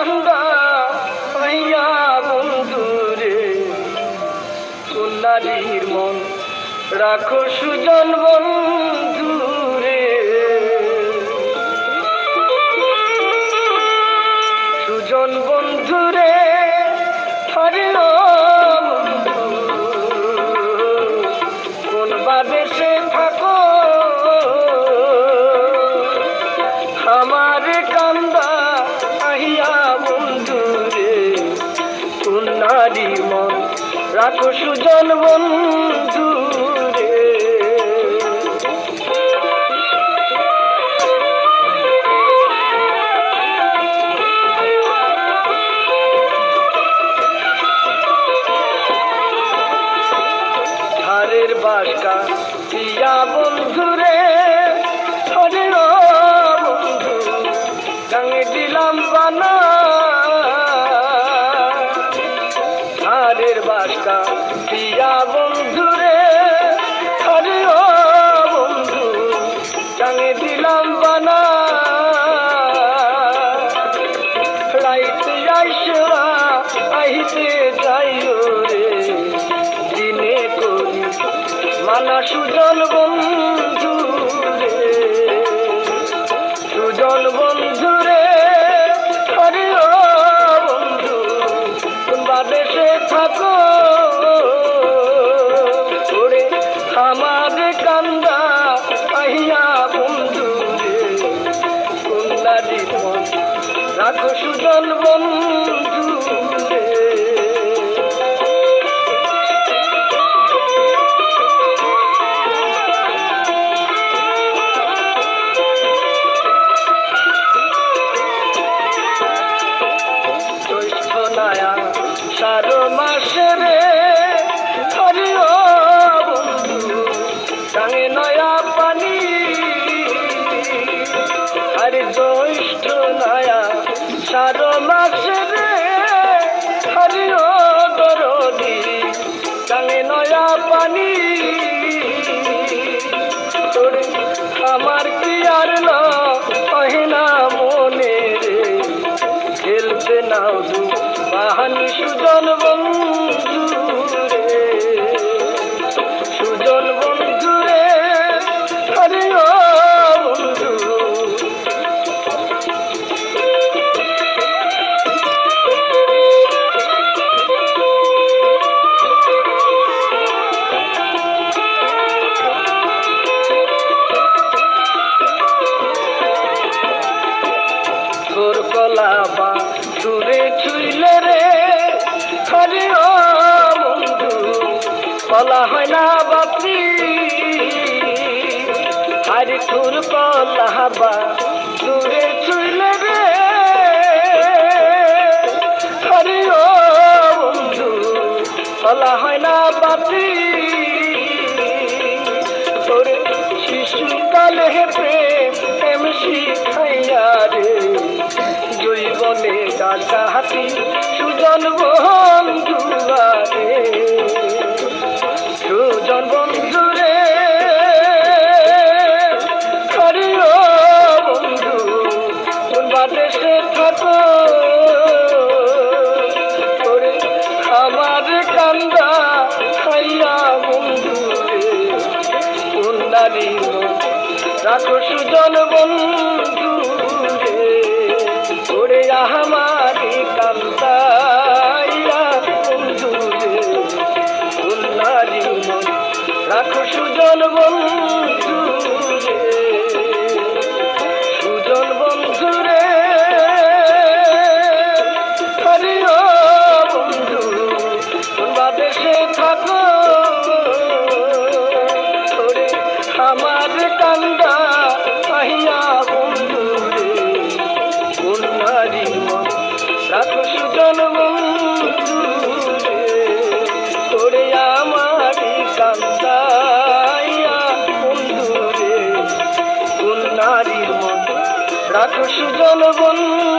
কান্দা হইয়া বন্ধুরে, কোন নারীর মন রাখো সুজন বন্ধুরে। সুজন বন্ধুরে হরে কোন বাদেশে থাকো, আমার কান্দা আহিয়া বন্ধুরে, কোন নারীর মন রাখো সুজন বন্ধুরে। ধারের বাসকা দিয়া বন্ধুরে, হরে বন্ধু গাঙে দিলাম বানা। ধারের বাসকা দিয়া বন্ধুরে, হরে বন্ধু গাঙে দিলাম বানা। রাইতে আইসা আহিতে যাইও রে, দিনে করি মানা সুজন বন্ধুরে। সুজন বন্ধুরে হরে বন্ধু কোন বাদেশে থাকো, ওরে আমার কান্দা আহিয়া বন্ধুরে, কোন নারীর মন রাখো সুজন বন্ধুরে। সারো মাসে রে হরে বন্ধু গাঙে নয়া পানি, আরে জ্যৈষ্ঠ নয়া সারো মাসে রে হরে দরদি গাঙে নয়া পানি। তোরে আমার কি আর না মনে রে, খেলতে নাও দু বাহানি সুজন বন্ধুরে। সুজন বন্ধুরে হরে বন্ধু তোর কলাবা দূরে ছুইলে রে, হরে বন্ধু কলা হয় না বাপি। আরে তোর কলাবা দূরে ছুইলে রে, হরে বন্ধু কলা হয় না বাপি। তোরে শিশুকালে প্রেম শিখাইয়া রে, জৈবনে ডাকা হাতি সুজন বন্ধুরে। সুজন বন্ধুরে হরে বন্ধু কোন বাদেশে থাকো, ওরে আমার কান্দা খাইয়া বন্ধুরে, কোন নারীর রাখো সুজন বন্ধুরে। ওরে আমার কান্দা বন্ধুরে, কোন নারীর রাখো সুজন বন্ধুরে। সুজন বন্ধুরে হরে বন্ধু কোন বাদেশে থাকো, ওরে আমার কান্দা আহিয়া বন্ধুরে, কোন নারীর মন রাখো সুজন বন্ধুরে। ওরে আমার কান্দা বন্ধুরে, কোন নারীর মন রাখো সুজন বন্ধু।